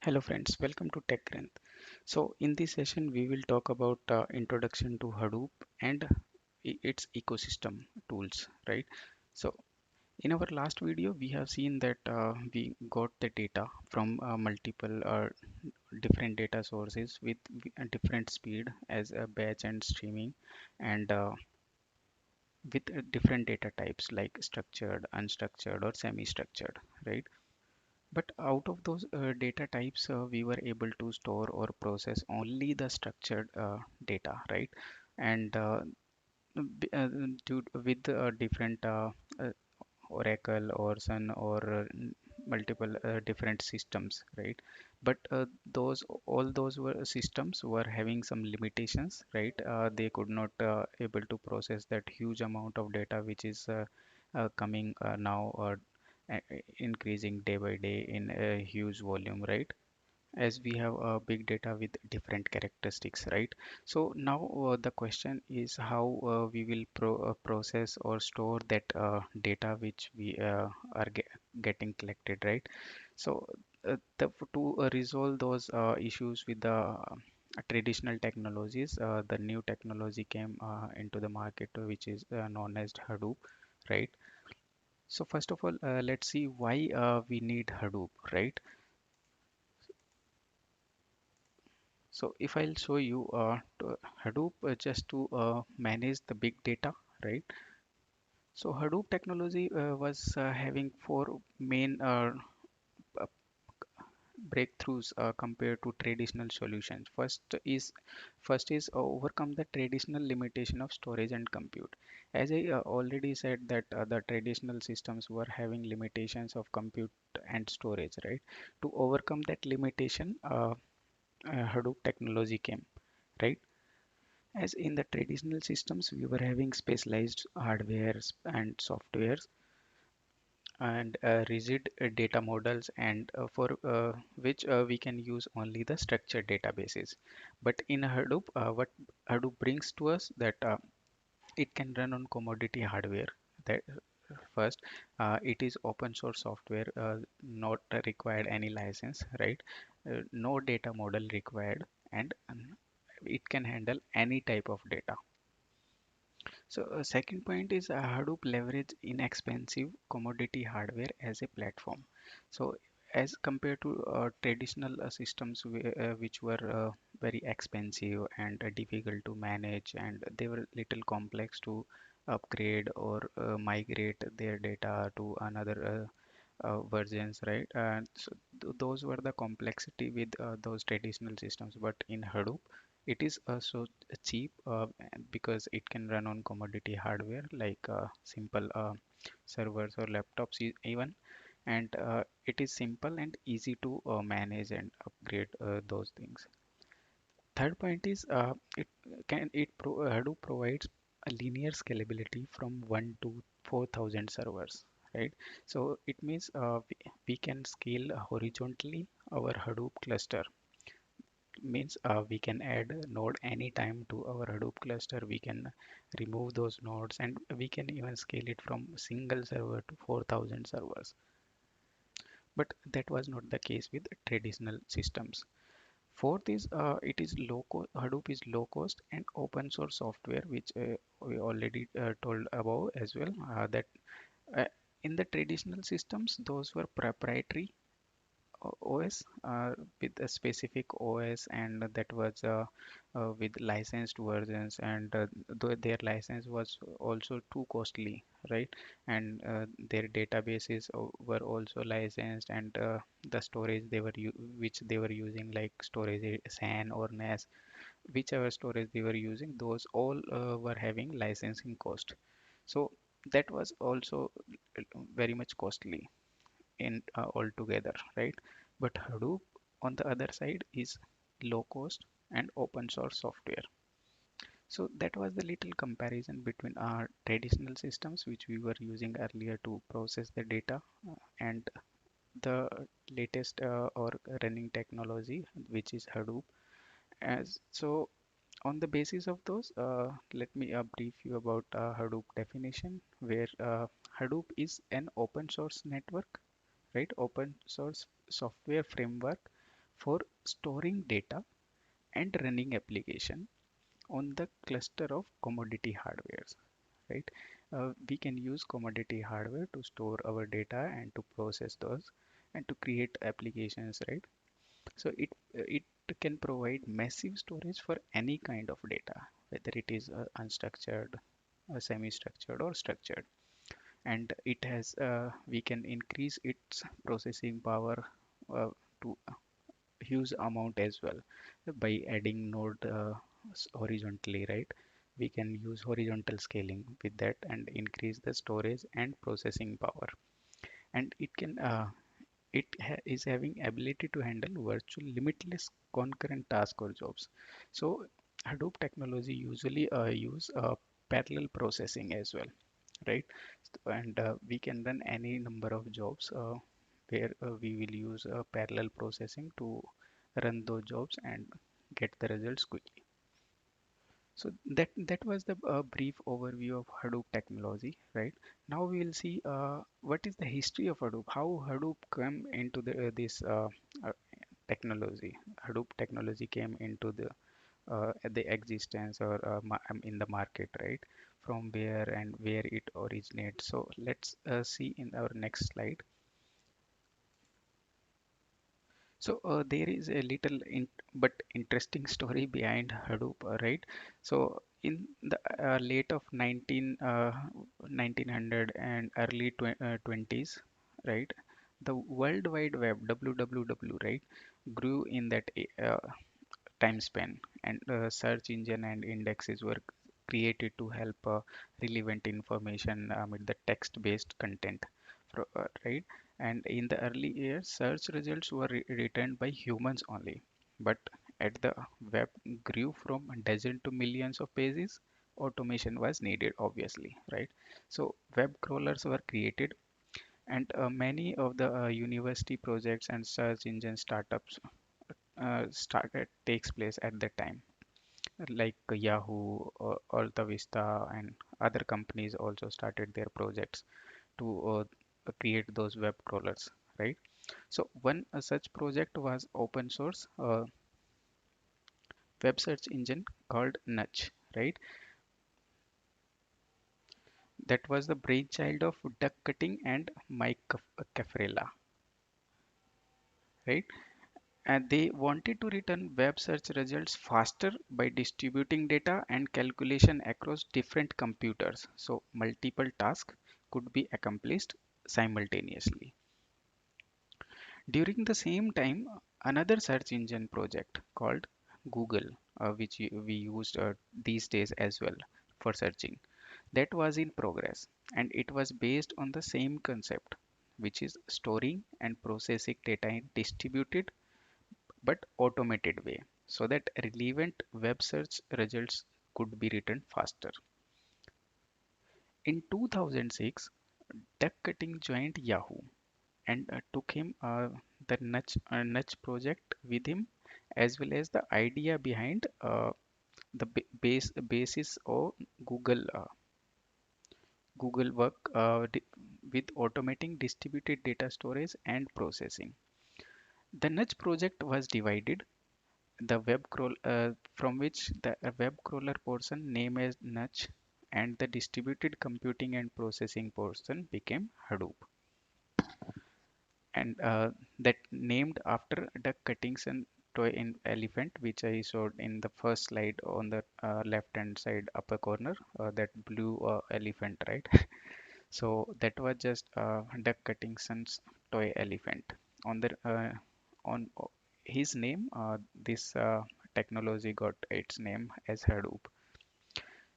Hello friends, welcome to TechGrowth. So in this session, we will talk about introduction to Hadoop and its ecosystem tools, right? So in our last video, we have seen that we got the data from multiple different data sources with a different speed as a batch and streaming and with different data types like structured, unstructured or semi-structured, right? But out of those data types, we were able to store or process only the structured data, right? And with different uh, Oracle or Sun or multiple different systems, right? But those all those were systems were having some limitations, right? They could not able to process that huge amount of data which is coming now increasing day by day in a huge volume, right? As we have big data with different characteristics, right? So now the question is how we will process or store that data which we are getting collected, right? So to resolve those issues with the traditional technologies, the new technology came into the market, which is known as Hadoop, right? So first of all, let's see why we need Hadoop, right? So if I'll show you Hadoop just to manage the big data, right? So Hadoop technology was having four main uh, breakthroughs compared to traditional solutions. First is overcome the traditional limitation of storage and compute. As I already said that the traditional systems were having limitations of compute and storage, right? To overcome that limitation, Hadoop technology came, right? As in the traditional systems, we were having specialized hardwares and softwares and rigid data models, and for which we can use only the structured databases. But in Hadoop, what Hadoop brings to us that it can run on commodity hardware. That first, it is open source software, not required any license, right? No data model required, and it can handle any type of data. So, second point is Hadoop leverage inexpensive commodity hardware as a platform. So, as compared to traditional systems which were very expensive and difficult to manage, and they were little complex to upgrade or migrate their data to another versions, right? And so those were the complexity with those traditional systems. But in Hadoop, it is so cheap because it can run on commodity hardware like simple servers or laptops even, and it is simple and easy to manage and upgrade those things. Third point is Hadoop provides a linear scalability from 1 to 4,000 servers, right? So it means we can scale horizontally our Hadoop cluster. Means we can add a node anytime to our Hadoop cluster. We can remove those nodes, and we can even scale it from single server to 4,000 servers. But that was not the case with traditional systems. Fourth is Hadoop is low cost and open source software, which we already told above as well. That uh, in the traditional systems, those were proprietary OS with a specific OS, and that was with licensed versions, and their license was also too costly, right? And their databases were also licensed, and the storage which they were using, like storage SAN or NAS, whichever storage they were using, those all were having licensing cost. So that was also very much costly in altogether, right? But Hadoop, on the other side, is low cost and open source software. So that was the little comparison between our traditional systems, which we were using earlier to process the data, and the latest or running technology, which is Hadoop. As so, on the basis of those, let me brief you about Hadoop definition, where Hadoop is an open source network, right? Open source software framework for storing data and running application on the cluster of commodity hardwares, right? We can use commodity hardware to store our data and to process those and to create applications, right? So it can provide massive storage for any kind of data, whether it is unstructured, semi-structured, or structured. And it has we can increase its processing power to a huge amount as well by adding node horizontally, right? We can use horizontal scaling with that and increase the storage and processing power. And it is having ability to handle virtual limitless concurrent task or jobs. So Hadoop technology usually use parallel processing as well, right? And we can run any number of jobs where we will use parallel processing to run those jobs and get the results quickly. So that was the brief overview of Hadoop technology, right? Now we will see what is the history of Hadoop, how Hadoop came into this uh, technology. Hadoop technology came into the existence or in the market, right? From where and where it originates. So let's see in our next slide. So there is a little but interesting story behind Hadoop, right? So in the late of 1900 and early 20s, right? The World Wide Web, WWW, right, grew in that time span, and search engine and indexes were created to help relevant information with the text-based content, right? And in the early years, search results were returned by humans only. But as the web grew from a dozen to millions of pages, automation was needed, obviously, right? So web crawlers were created, and many of the university projects and search engine startups started takes place at that time, like Yahoo or Alta Vista and other companies also started their projects to create those web crawlers, right? So one such project was open source web search engine called Nudge, right? That was the brainchild of Duck Cutting and Mike Caffarella, right? And they wanted to return web search results faster by distributing data and calculation across different computers, so multiple tasks could be accomplished simultaneously. During the same time, another search engine project called Google, which we used these days as well for searching, that was in progress, and it was based on the same concept, which is storing and processing data in distributed but automated way so that relevant web search results could be written faster. In 2006, Duck Cutting joined Yahoo and took him the Nudge project with him, as well as the idea behind the basis of Google Google work with automating distributed data storage and processing. The Nudge project was divided the web crawl from which the web crawler portion named as Nudge and the distributed computing and processing portion became Hadoop, and that named after the Cuttington toy in elephant, which I showed in the first slide on the left hand side upper corner, that blue elephant, right? So that was just Duck Cuttingson's toy elephant. On the on his name, this technology got its name as Hadoop.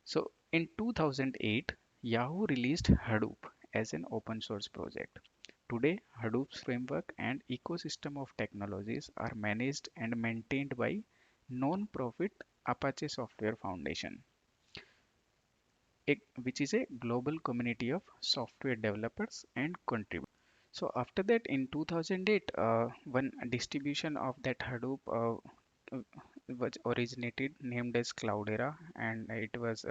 So in 2008, Yahoo released Hadoop as an open source project. Today, Hadoop's framework and ecosystem of technologies are managed and maintained by non-profit Apache Software Foundation, which is a global community of software developers and contributors. So after that, in 2008, one distribution of that Hadoop uh, was originated, named as Cloudera, and it was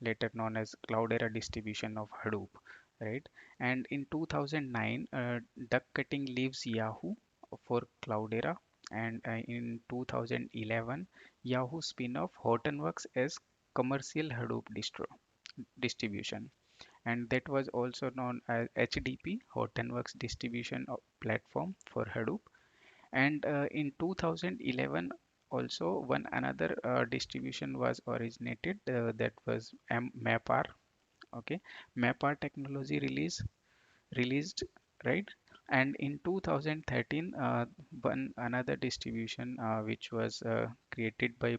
later known as Cloudera distribution of Hadoop, right? And in 2009, Duck Cutting leaves Yahoo for Cloudera, and in 2011, Yahoo spin-off Hortonworks as commercial Hadoop distribution, and that was also known as HDP, Hortonworks Distribution Platform for Hadoop. And in 2011, also one another distribution was originated, that was MapR. Okay, MapR technology released, right? And in 2013, one another distribution which was created by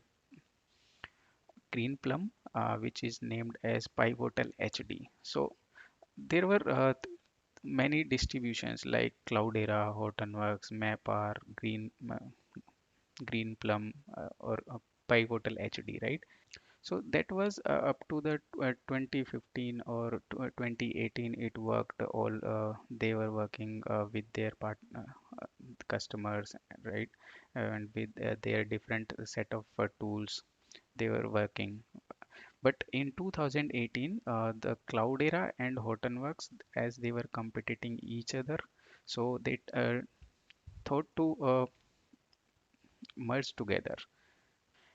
Greenplum, which is named as Pivotal HD. So there were many distributions like Cloudera, Hortonworks, MapR, Greenplum, or Pivotal HD, right? So that was up to the 2015 or 2018. It worked all. They were working with their partner customers, right? And with their different set of tools they were working. But in 2018, the Cloudera and Hortonworks, as they were competing each other, so they thought to merge together.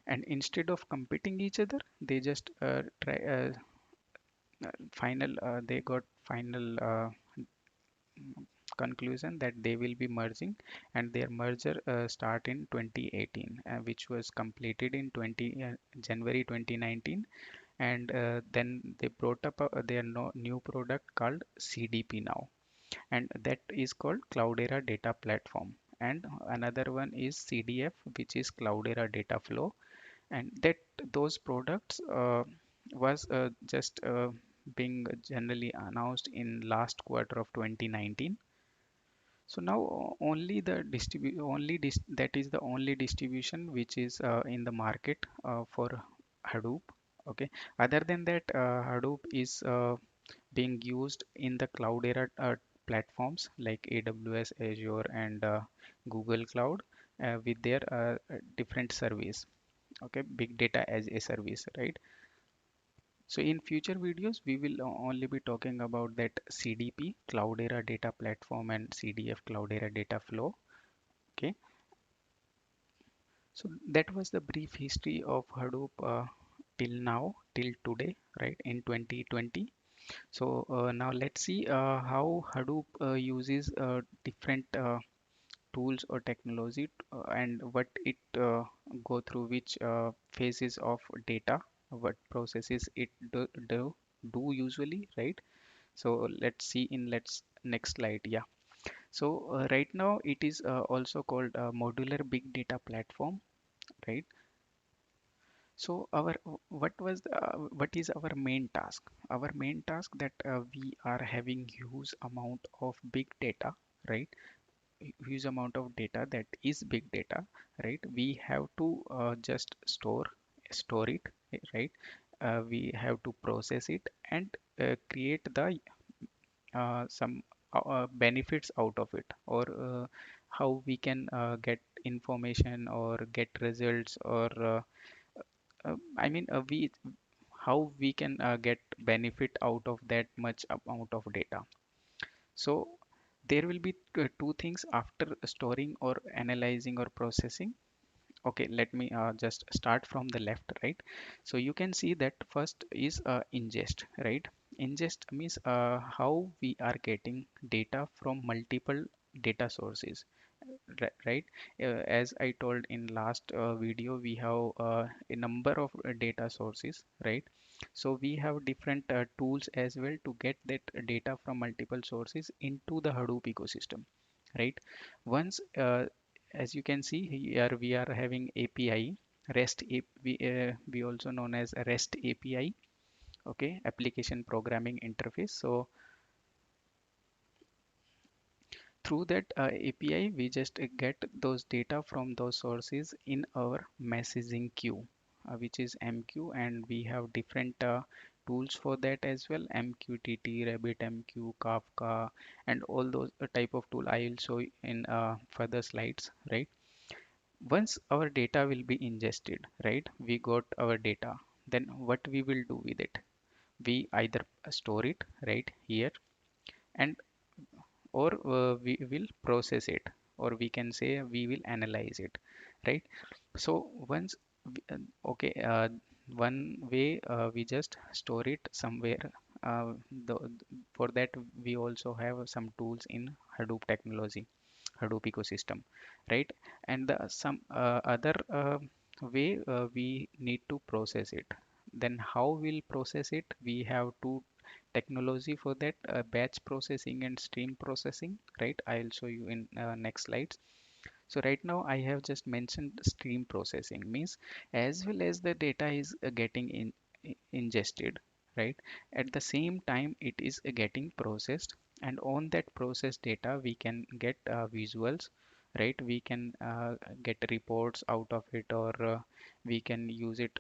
And instead of competing each other, they just they got final conclusion that they will be merging, and their merger start in 2018, which was completed in January 2019. And then they brought up their new product called CDP now, and that is called Cloudera Data Platform. And another one is CDF, which is Cloudera Data Flow. And that those products was just being generally announced in last quarter of 2019. So now only the that is the only distribution which is in the market for Hadoop. Okay, other than that, Hadoop is being used in the Cloudera platforms like AWS, Azure, and Google Cloud with their different service. Okay, big data as a service, right? So in future videos, we will only be talking about that CDP, Cloudera Data Platform, and CDF, Cloudera Data Flow. Okay, so that was the brief history of Hadoop till now, till today, right, in 2020. So now let's see how Hadoop uses different tools or technology, and what it go through, which phases of data, what processes it do usually, right? So let's see in let's next slide. Yeah, so right now it is also called a modular big data platform, right? So our what is our main task? Our main task that we are having huge amount of big data, right? Huge amount of data, that is big data, right? We have to just store it, right? We have to process it and create the some benefits out of it, or how we can get information or get results, or I mean we how we can get benefit out of that much amount of data. So there will be two things after storing or analyzing or processing. Okay, let me just start from the left, right? So you can see that first is ingest, right? Ingest means how we are getting data from multiple data sources, right? As I told in last video, we have a number of data sources, right? So we have different tools as well to get that data from multiple sources into the Hadoop ecosystem, right? Once as you can see here, we are having API, we also known as REST API, okay, application programming interface. So through that API, we just get those data from those sources in our messaging queue, which is MQ, and we have different tools for that as well: MQTT, RabbitMQ, Kafka, and all those type of tool I will show in further slides, right? Once our data will be ingested, right? We got our data. Then what we will do with it? We either store it, right, here, and or we will process it. or we can say we will analyze it, right? So once okay, one way we just store it somewhere. The, for that we also have some tools in Hadoop technology, Hadoop ecosystem, right? And some other way we need to process it. Then how we'll process it? We have two technology for that, batch processing and stream processing, right? I'll show you in next slides. So right now I have just mentioned stream processing means as well as the data is getting ingested, right? At the same time it is getting processed, and on that processed data we can get visuals, right? We can get reports out of it, or we can use it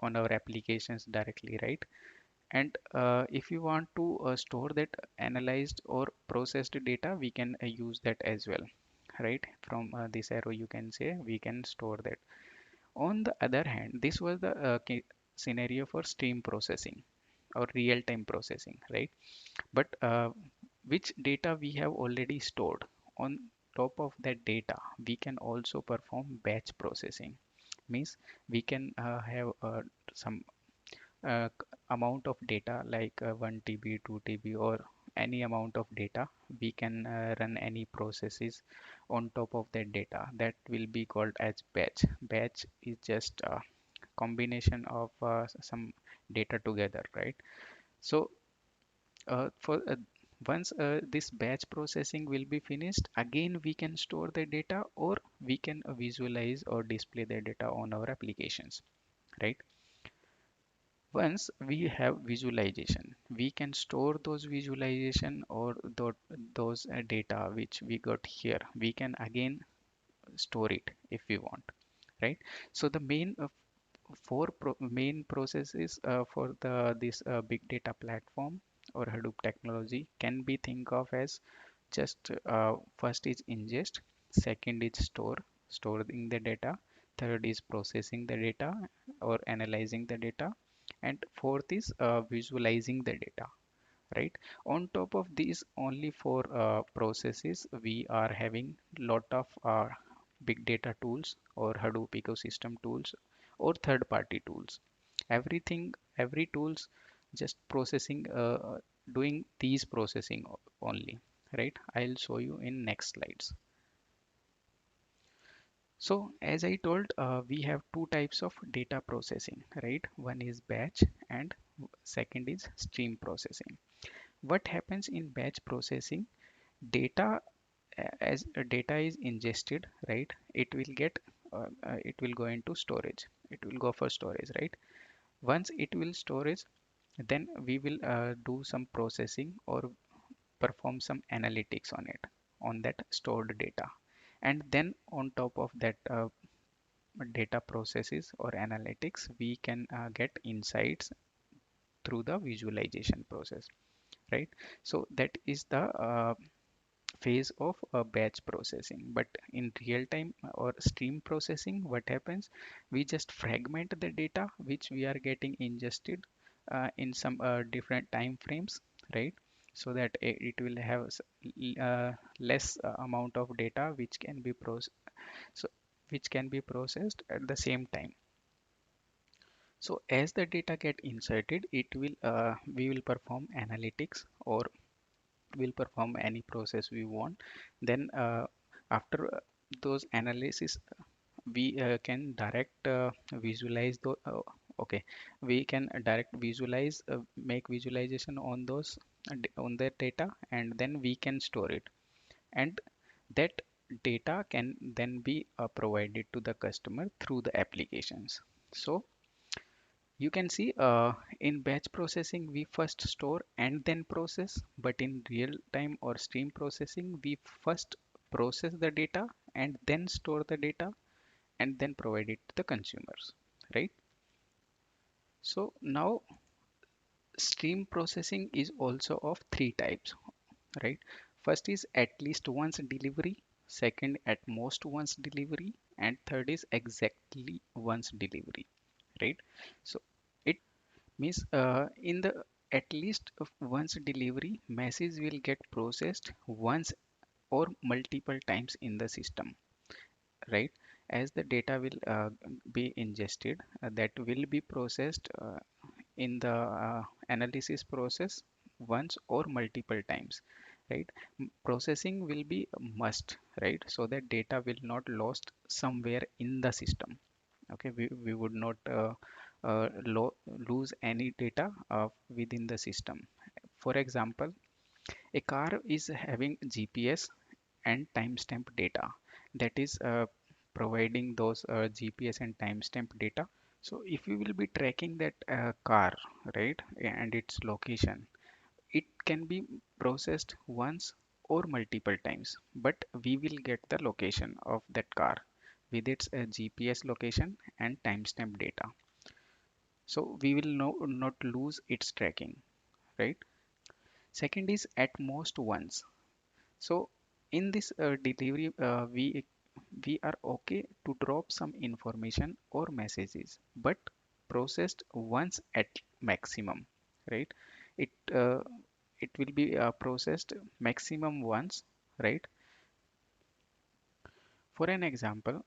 on our applications directly, right? And if you want to store that analyzed or processed data, we can use that as well, right? From this arrow you can say we can store that. On the other hand, this was the scenario for stream processing or real-time processing, right? But which data we have already stored, on top of that data we can also perform batch processing. Means we can have some amount of data like 1 TB, 2 TB, or any amount of data. We can run any processes on top of that data. That will be called as batch. Batch is just a combination of some data together, right? So for once this batch processing will be finished, again we can store the data, or we can visualize or display the data on our applications, right? Once we have visualization, we can store those visualization or those data which we got here. We can again store it if we want, right? So the main main processes for the this big data platform or Hadoop technology can be think of as just first is ingest, second is storing the data, third is processing the data or analyzing the data, and fourth is visualizing the data, right? On top of these only four processes, we are having lot of big data tools or Hadoop ecosystem tools or third party tools. Everything, every tools just processing, doing these processing only, right? I'll show you in next slides. So as I told, we have two types of data processing, right? One is batch and second is stream processing. What happens in batch processing? Data, as data is ingested, right? It will get, it will go into storage. It will go for storage, right? Once it will storage, then we will do some processing or perform some analytics on it, on that stored data. And then on top of that data processes or analytics, we can get insights through the visualization process, right? So that is the phase of batch processing. But in real time or stream processing, what happens? We just fragment the data which we are getting ingested in some different time frames, right? So that it will have less amount of data which can be so which can be processed at the same time. So as the data get inserted, it will we will perform analytics or will perform any process we want. Then after those analysis, we can direct visualize the okay, we can direct visualize, make visualization on those on that data, and then we can store it, and that data can then be provided to the customer through the applications. So you can see in batch processing, we first store and then process, but in real time or stream processing, we first process the data and then store the data and then provide it to the consumers, right? So now stream processing is also of three types, right? First is at least once delivery, second at most once delivery, and third is exactly once delivery, right? So it means in the at least of once delivery, message will get processed once or multiple times in the system, right? As the data will be ingested, that will be processed in the analysis process once or multiple times, right? Processing will be a must, right? So that data will not lost somewhere in the system. Okay, we would not lose any data within the system. For example, a car is having GPS and timestamp data, that is providing those GPS and timestamp data. So if we will be tracking that car, right, and its location, it can be processed once or multiple times, but we will get the location of that car with its GPS location and timestamp data. So we will not lose its tracking, right? Second is at most once. So in this delivery, we are okay to drop some information or messages, but processed once at maximum, right? It uh, it will be processed maximum once, right? For an example,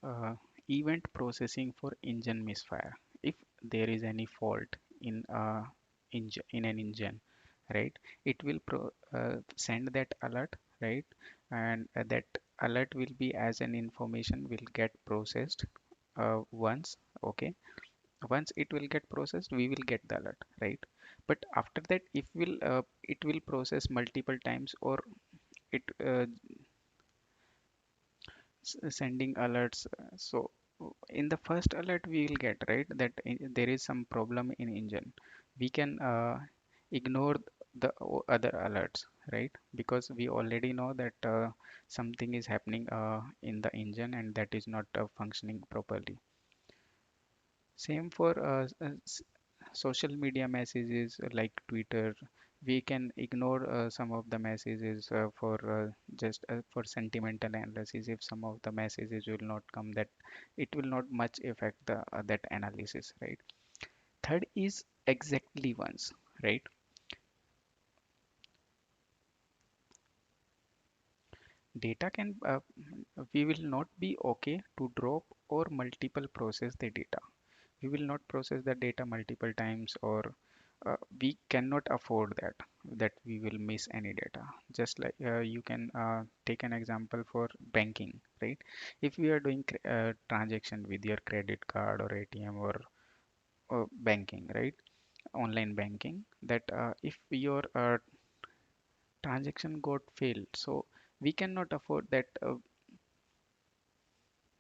event processing for engine misfire. If there is any fault in in an engine, right, it will send that alert, right, and that alert will be as an information will get processed once. Okay, once it will get processed, we will get the alert, right? But after that, if will it will process multiple times, or it sending alerts. So in the first alert we will get, right, that there is some problem in engine. We can ignore the other alerts, right? Because we already know that something is happening in the engine and that is not functioning properly. Same for social media messages like Twitter. We can ignore some of the messages for just for sentimental analysis. If some of the messages will not come, that it will not much affect the that analysis, right? Third is exactly once, right? Data can we will not be okay to drop or multiple process the data. We will not process the data multiple times, or we cannot afford that we will miss any data. Just like you can take an example for banking, right? If we are doing transaction with your credit card or ATM or banking, right, online banking, that if your transaction got failed, so we cannot afford that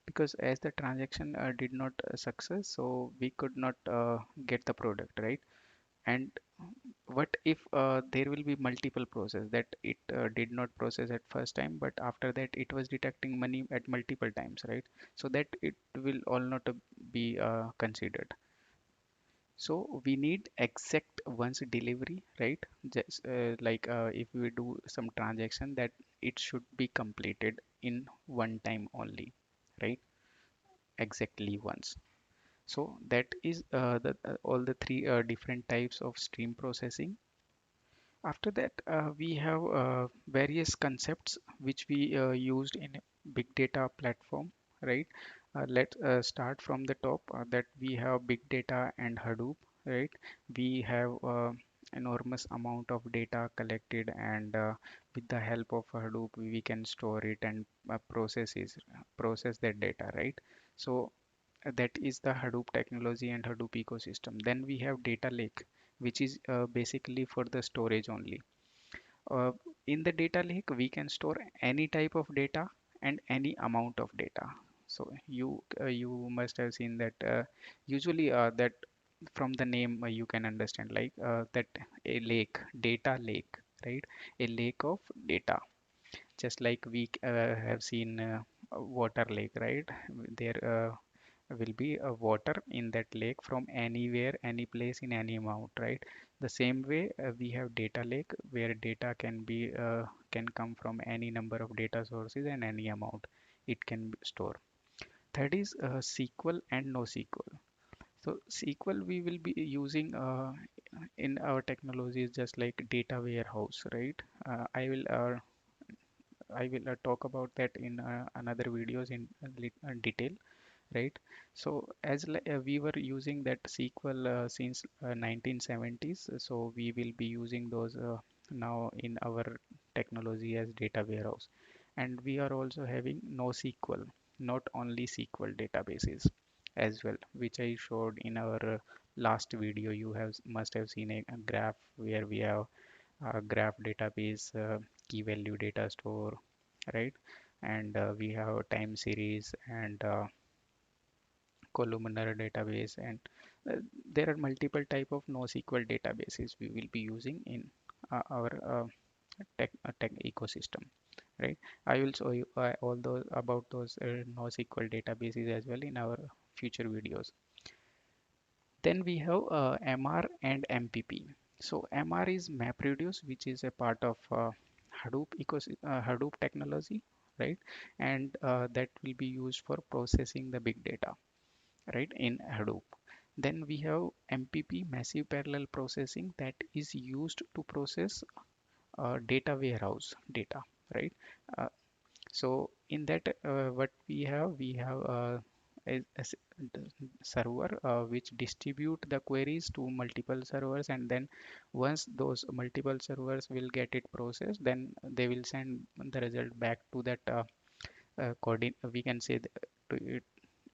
because as the transaction did not success, so we could not get the product, right? And what if there will be multiple process that it did not process at first time, but after that it was detecting money at multiple times, right? So that it will all not be considered. So we need exact once delivery, right? Just like if we do some transaction, that it should be completed in one time only, right? Exactly once. So that is all the three different types of stream processing. After that, we have various concepts which we used in big data platform, right? Let's start from the top, that we have big data and Hadoop, right? We have enormous amount of data collected, and with the help of Hadoop, we can store it and process that data, right? So that is the Hadoop technology and Hadoop ecosystem. Then we have data lake, which is basically for the storage only. Uh, in the data lake, we can store any type of data and any amount of data. So you must have seen that usually that from the name you can understand like that a lake, data lake, right? A lake of data, just like we have seen a water lake, right? There will be a water in that lake from anywhere, any place, in any amount, right? The same way we have data lake where data can come from any number of data sources and any amount it can store. That is SQL and NoSQL. So SQL we will be using in our technologies just like data warehouse, right? I will I will talk about that in another videos in detail, right? So we were using that SQL since 1970s, so we will be using those now in our technology as data warehouse. And we are also having NoSQL, not only SQL databases as well, which I showed in our last video. You have must have seen a graph where we have a graph database, key value data store, right? And we have time series and columnar database, and uh, there are multiple type of NoSQL databases we will be using in our tech ecosystem, right? I will show you all those about those NoSQL databases as well in our future videos. Then we have MR and MPP. So MR is MapReduce, which is a part of Hadoop technology, right? And that will be used for processing the big data, right, in Hadoop. Then we have MPP, massive parallel processing, that is used to process data warehouse data, right? Uh, so in that, what we have a server which distribute the queries to multiple servers, and then once those multiple servers will get it processed, then they will send the result back to that coordinate. We can say to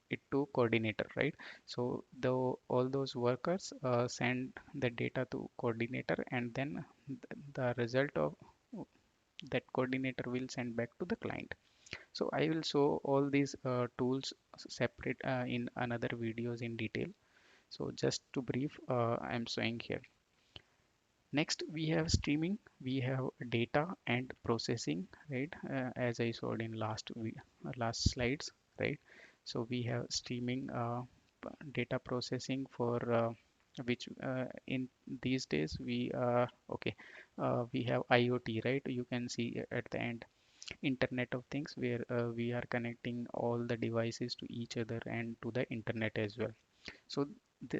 it to coordinator, right? So the all those workers send the data to coordinator, and then the result of that coordinator will send back to the client. So I will show all these tools separate in another videos in detail. So just to brief, I'm showing here. Next, we have streaming, we have data and processing, right? As I showed in last slides, right? So we have streaming, data processing for which in these days we have IoT, right? You can see at the end Internet of Things, where we are connecting all the devices to each other and to the internet as well. So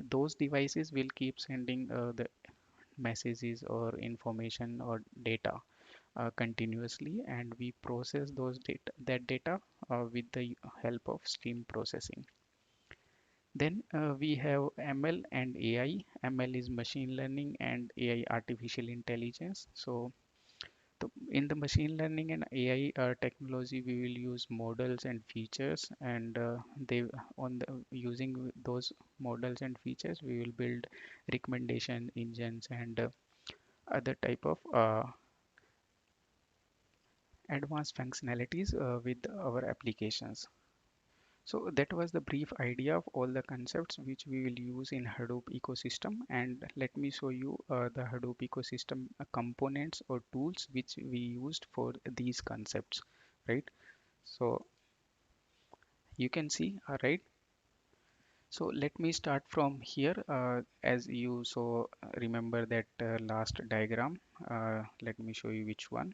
those devices will keep sending the messages or information or data continuously, and we process that data with the help of stream processing. Then we have ML and AI. ML is machine learning and AI artificial intelligence. So in the machine learning and AI technology, we will use models and features, and they on the using those models and features, we will build recommendation engines and other type of advanced functionalities with our applications. So that was the brief idea of all the concepts which we will use in Hadoop ecosystem. And let me show you the Hadoop ecosystem components or tools which we used for these concepts, right? So you can see, right? So let me start from here. As you remember that last diagram. Let me show you which one.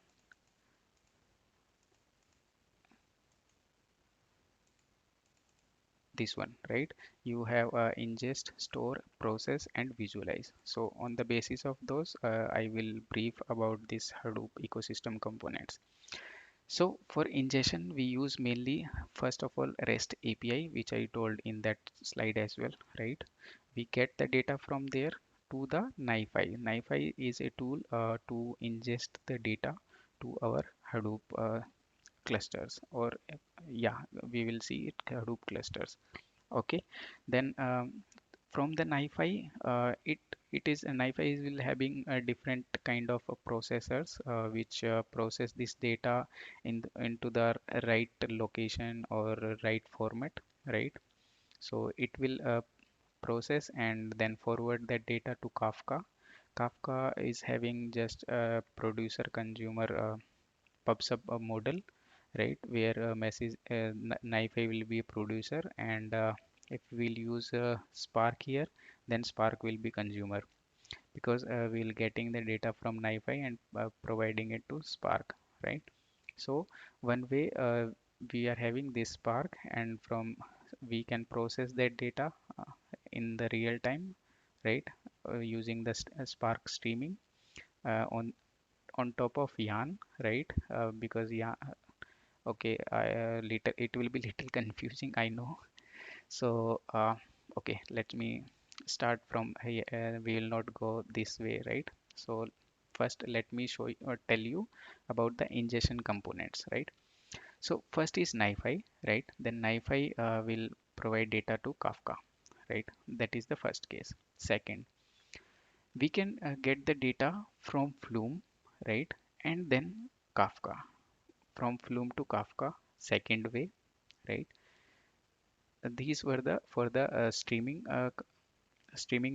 This one, right? You have ingest, store, process, and visualize. So on the basis of those, I will brief about this Hadoop ecosystem components. So for ingestion, we use mainly, first of all, REST API, which I told in that slide as well, right? We get the data from there to the NiFi. NiFi is a tool to ingest the data to our Hadoop clusters, or yeah, we will see it Hadoop clusters. Okay, then from the NiFi, it is NiFi is will having a different kind of processors which process this data into the right location or right format, right? So it will process and then forward that data to Kafka. Kafka is having just a producer consumer pub sub model, right, where message NiFi will be a producer, and if we'll use Spark here, then Spark will be consumer, because we'll getting the data from NiFi and providing it to Spark, right? So one way we are having this Spark, and from we can process that data in the real time, right, using the Spark streaming on on top of yarn, right? Because yeah, okay, little it will be little confusing, I know. So okay, let me start from here. We will not go this way, right? So first let me show you or tell you about the ingestion components, right? So first is NiFi, right? Then NiFi will provide data to Kafka, right? That is the first case. Second, we can get the data from Flume, right? And then Kafka. From Flume to Kafka, second way, right? These were the for the streaming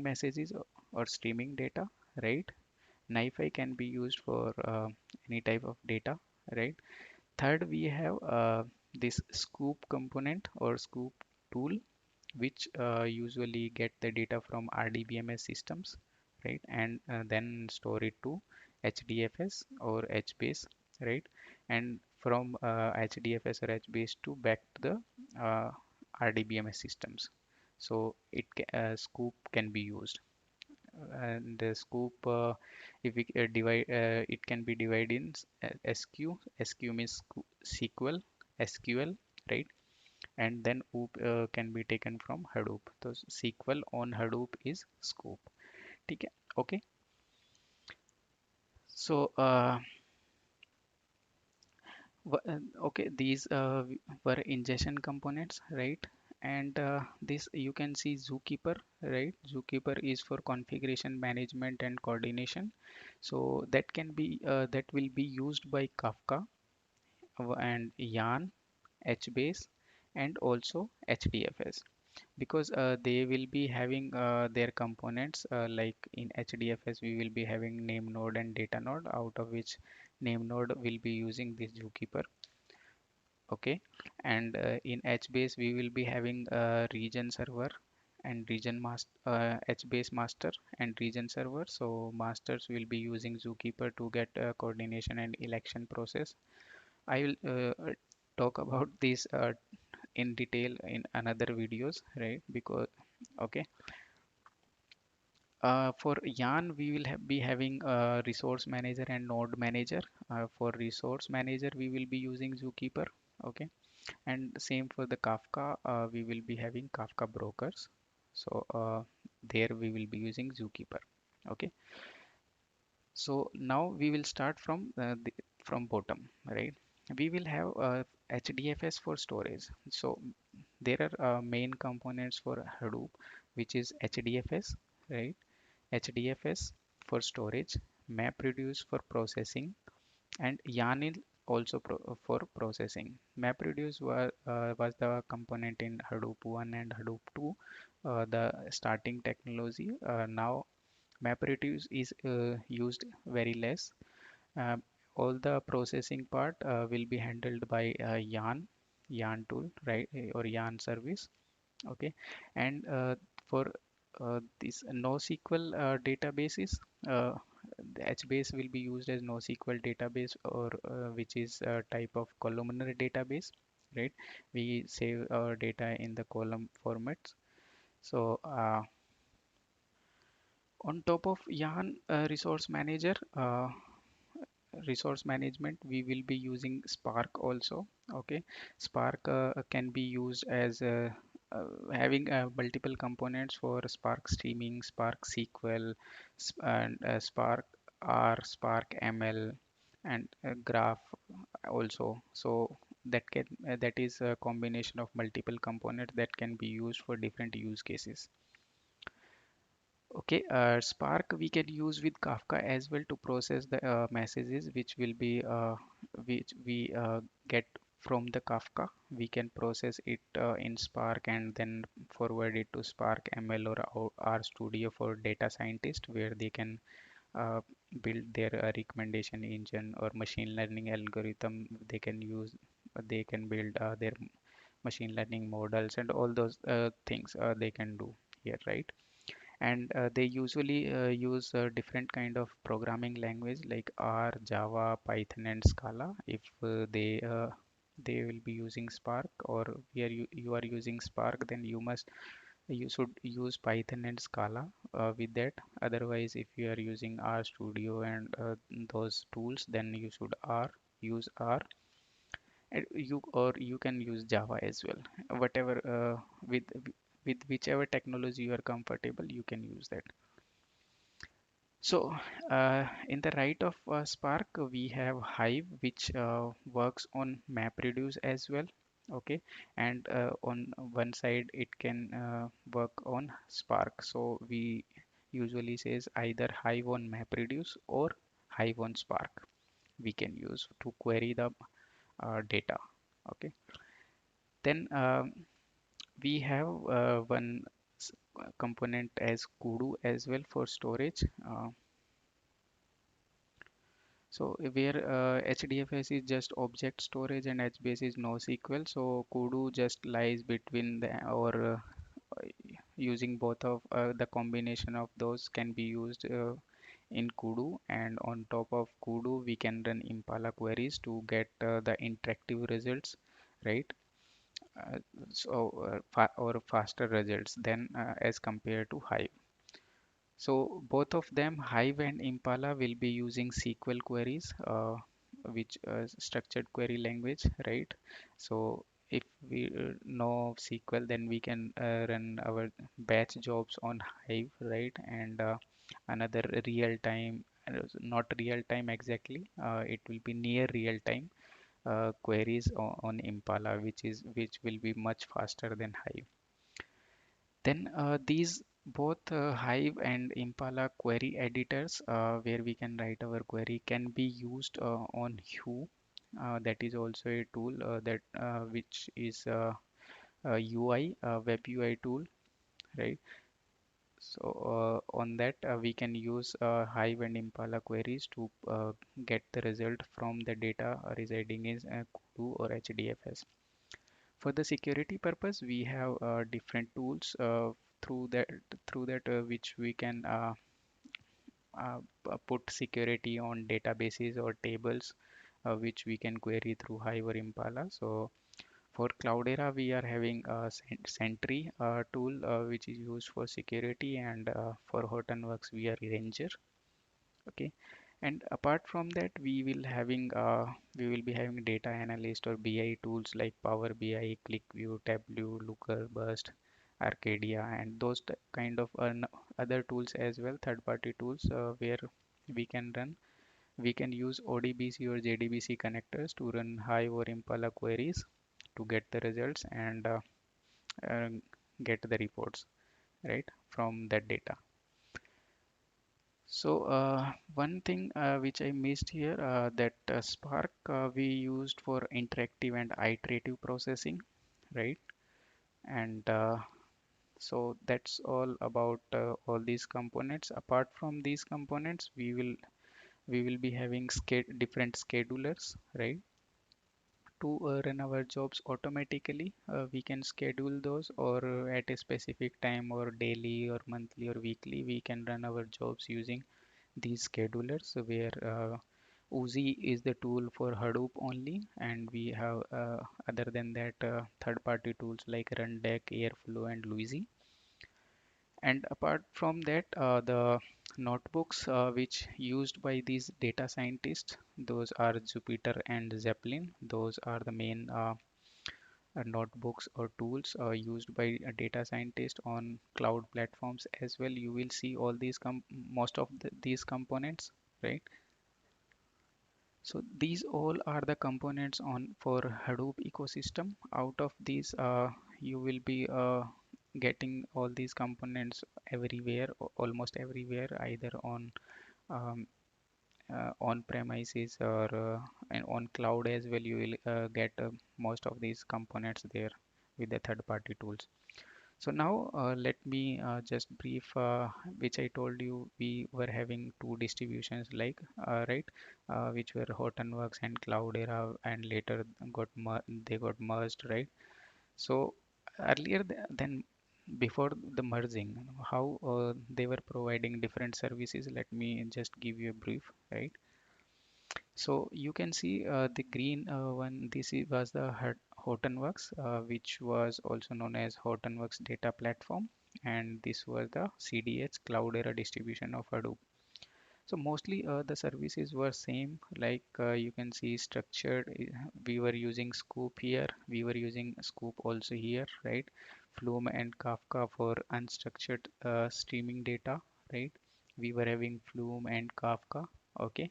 messages or streaming data, right? NiFi can be used for any type of data, right? Third, we have this scoop component or scoop tool, which usually get the data from RDBMS systems, right? And then store it to HDFS or HBase, right? And from HDFS or HBase to back to the RDBMS systems. So scoop can be used. And the scoop, if we divide, it can be divided in SQ. SQ means SQL, SQL, right? And then OOP can be taken from Hadoop. So SQL on Hadoop is scoop. ठीक है? Okay. So okay, these were ingestion components, right? And this you can see Zookeeper, right? Zookeeper is for configuration management and coordination. So that can be that will be used by Kafka and Yarn, HBase, and also HDFS, because they will be having their components like in HDFS we will be having name node and data node, out of which name node will be using this Zookeeper. Okay, and in HBase we will be having region server and region master, HBase master and region server. So masters will be using Zookeeper to get coordination and election process. I will talk about this in detail in another videos, right? Because okay, for Yarn we will be having resource manager and node manager. For resource manager we will be using Zookeeper. Okay, and same for the Kafka, we will be having Kafka brokers. So there we will be using Zookeeper. Okay, so now we will start from bottom, right? We will have HDFS for storage. So there are main components for Hadoop, which is HDFS, right? HDFS for storage, MapReduce for processing, and Yarn is also for processing. MapReduce was the component in Hadoop 1 and Hadoop 2, the starting technology. Now MapReduce is used very less. Uh, all the processing part will be handled by Yarn tool, right, or Yarn service. Okay, and for this NoSQL databases, uh, the HBase will be used as NoSQL database, or which is a type of columnar database, right? We save our data in the column formats. So on top of Yarn resource management, we will be using Spark also. Okay, Spark can be used as having multiple components for Spark streaming, Spark SQL, and Spark R, Spark ML, and Graph also. So that is a combination of multiple components that can be used for different use cases. Okay, Spark we can use with Kafka as well to process the messages which we get from the Kafka. We can process it in Spark and then forward it to Spark ML or RStudio for data scientists, where they can uh, build their recommendation engine or machine learning algorithm. They can use, they can build their machine learning models and all those things they can do here, right? And they usually use different kind of programming language like R, Java, Python, and Scala. If they will be using Spark, or you are using Spark, then you must You should use Python and Scala with that. Otherwise, if you are using RStudio and those tools, then you should use R. And you can use Java as well. Whatever with whichever technology you are comfortable, you can use that. So, in the right of Spark, we have Hive, which works on MapReduce as well. Okay, and on one side, it can work on Spark. So we usually says either Hive on MapReduce or Hive on Spark. We can use to query the data. Okay, then we have one component as Kudu as well for storage. So where HDFS is just object storage and HBase is NoSQL. So Kudu just lies between the or using both of the combination of those can be used in Kudu, and on top of Kudu we can run Impala queries to get the interactive results, right? Uh, or faster results than as compared to Hive. So both of them, Hive and Impala, will be using SQL queries, which structured query language, right? So if we know SQL, then we can run our batch jobs on Hive, right? And another real time, not real time exactly, it will be near real time queries on Impala, which will be much faster than Hive. Then these both Hive and Impala query editors, where we can write our query, can be used on Hue. That is also a tool that which is UI, web UI tool, right? So on that we can use Hive and Impala queries to get the result from the data residing in Kudu or HDFS. For the security purpose, we have different tools through that which we can put security on databases or tables, which we can query through Hive or Impala. So for Cloudera, we are having a Sentry tool which is used for security, and for Hortonworks, we are Ranger. Okay, and apart from that, we will be having data analyst or BI tools like Power BI, ClickView, Tableau, Looker, Burst, Arcadia, and those kind of other tools as well, third-party tools where we can run. We can use ODBC or JDBC connectors to run Hive or Impala queries to get the results and uh, get the reports right from that data. So one thing which I missed here, that Spark we used for interactive and iterative processing, right? And so that's all about all these components. Apart from these components, we will be having different schedulers, right? To run our jobs automatically. We can schedule those, or at a specific time, or daily, or monthly, or weekly. We can run our jobs using these schedulers, where Uzi is the tool for Hadoop only, and we have other than that third-party tools like Rundeck, Airflow, and Luizy. And apart from that, the notebooks which used by these data scientists, those are Jupyter and Zeppelin. Those are the main notebooks or tools used by a data scientist on cloud platforms as well. You will see all these most of these components, right? So these all are the components on for Hadoop ecosystem. Out of these, you will be getting all these components everywhere, almost everywhere, either um, on premises or and on cloud as well. You will get most of these components there with the third-party tools. So now let me just brief, which I told you we were having two distributions like right, which were Hortonworks and Cloudera, and later they got merged, right? So earlier than before the merging, how they were providing different services. Let me just give you a brief, right? So you can see the green one. Was the Hortonworks, which was also known as Hortonworks Data Platform, and this was the CDH Cloudera distribution of Hadoop. So mostly the services were same, like you can see structured. We were using Scoop here. We were using Scoop also here, right? Flume and Kafka for unstructured streaming data, right? We were having Flume and Kafka. Okay.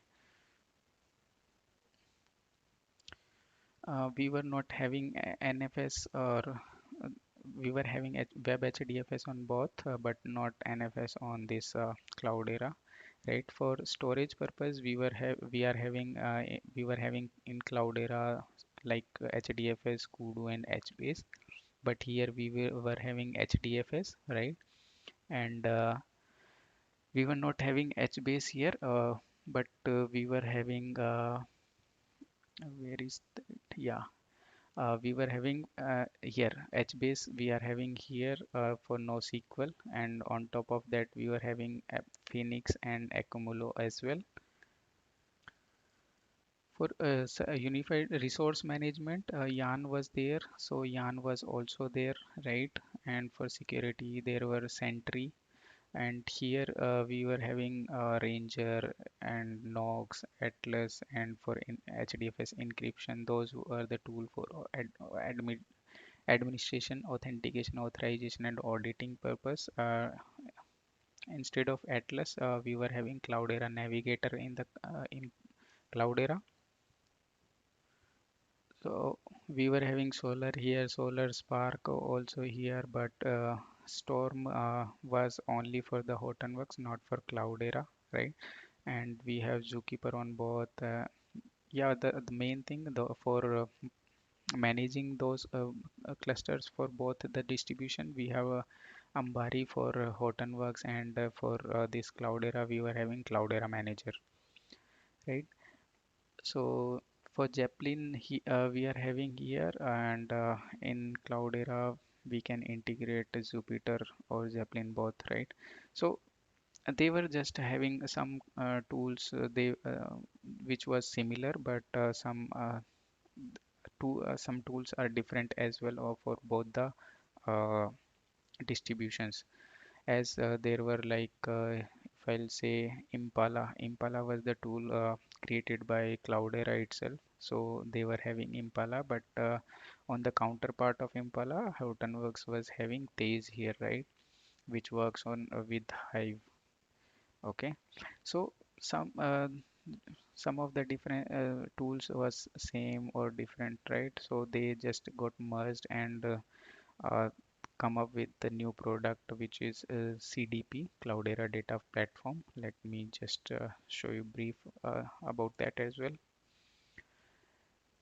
We were not having NFS, or we were having web HDFS on both, but not NFS on this Cloudera, right? For storage purpose, we were having in Cloudera like HDFS, Kudu, and HBase, but here were having HDFS, right? And we were not having HBase here, but we were having where is that? Yeah, we were having here HBase, we are having here for NoSQL, and on top of that we were having Phoenix and Accumulo as well. For unified resource management, Yarn was there, so Yarn was also there, right? And for security, there were Sentry, and here we were having Ranger and Nox, Atlas, and for HDFS encryption, those were the tool for administration, authentication, authorization, and auditing purpose. Instead of Atlas, we were having Cloudera Navigator in Cloudera. So we were having Solar here, Solar Spark also here, but Storm was only for the Hortonworks, not for Cloudera, right? And we have Zookeeper on both. Yeah, the main thing for managing those clusters for both the distribution, we have Ambari for Hortonworks, and for this Cloudera, we were having Cloudera Manager, right? So for Zeppelin, we are having here, and in Cloudera, we can integrate Jupyter or Zeppelin both, right? So they were just having some tools, which was similar, but some tools are different as well for both the uh, distributions, as there were like if I'll say Impala was the tool created by Cloudera itself, so they were having Impala, but on the counterpart of Impala, Hortonworks was having Tej here, right, which works on with Hive. Okay, so some uh, some of the different tools was same or different, right? So they just got merged and uh, come up with the new product, which is CDP, Cloudera Data Platform. Let me just show you brief about that as well.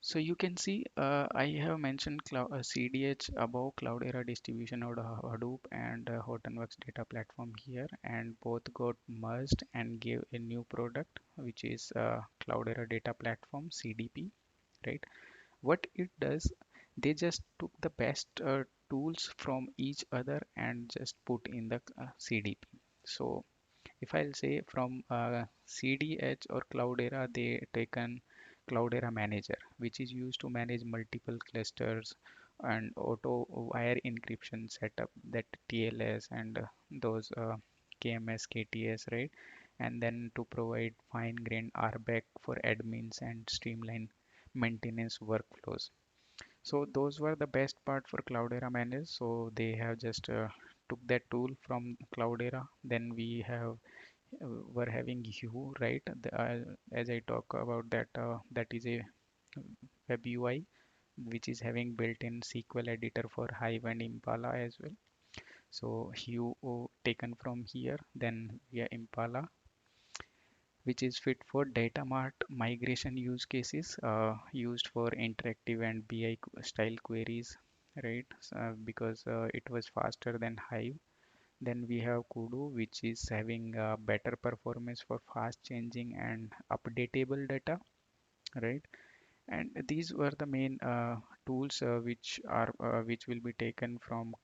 So you can see I have mentioned CDH above, Cloudera Distribution out of Hadoop, and Hortonworks Data Platform here, and both got merged and gave a new product, which is Cloudera Data Platform, CDP, right? What it does, they just took the best tools from each other and just put in the CDP. So if I'll say from CDH or Cloudera, they taken Cloudera Manager, which is used to manage multiple clusters and auto wire encryption setup, that TLS, and those KMS, KTS, right? And then to provide fine-grained RBAC for admins and streamline maintenance workflows. So those were the best part for Cloudera Manage. So they have just took that tool from Cloudera. Then we have were having Hue, right? As I talk about that, that is a web UI which is having built-in SQL editor for Hive and Impala as well. So Hue taken from here, then via Impala, which is fit for data mart migration use cases, used for interactive and BI style queries, right? Because it was faster than Hive. Then we have Kudu, which is having better performance for fast changing and updatable data, right? And these were the main tools which will be taken from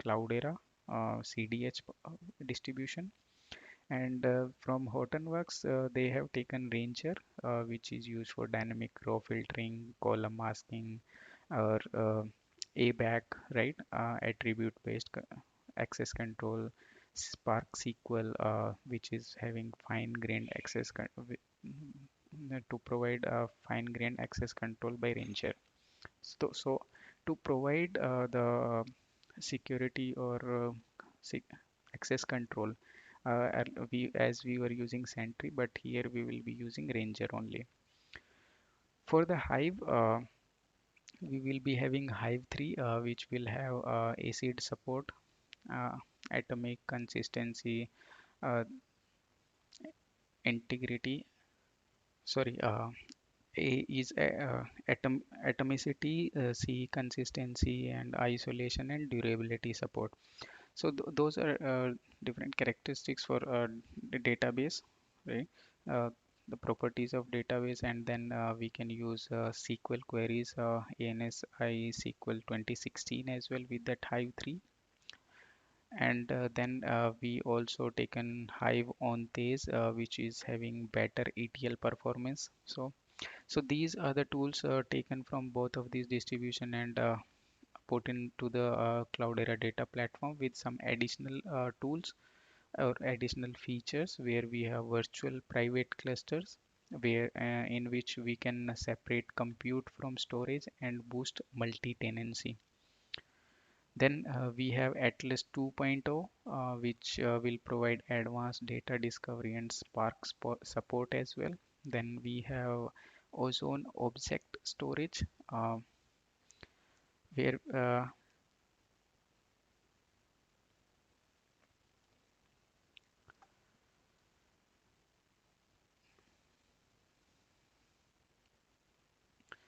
Cloudera CDH distribution. And from Hortonworks, they have taken Ranger, which is used for dynamic row filtering, column masking, or ABAC, right? Attribute-based access control, Spark SQL, which is having fine-grained to provide fine-grained access control by Ranger. So to provide the security or sec- access control, we as we were using Sentry, but here we will be using Ranger only. For the Hive, we will be having Hive 3, which will have ACID support, uh, atomic consistency, uh, integrity. Sorry, A is atomicity, C consistency, and isolation and durability support. So those are different characteristics for the database, right? Uh, the properties of database, and then we can use SQL queries, ANSI SQL 2016 as well with that Hive 3. And then we also taken Hive on These, which is having better ETL performance. So these are the tools taken from both of these distribution and put into the Cloudera data platform with some additional tools or additional features where we have virtual private clusters where in which we can separate compute from storage and boost multi-tenancy. Then we have Atlas 2.0, which will provide advanced data discovery and Spark support as well. Then we have Ozone Object Storage, where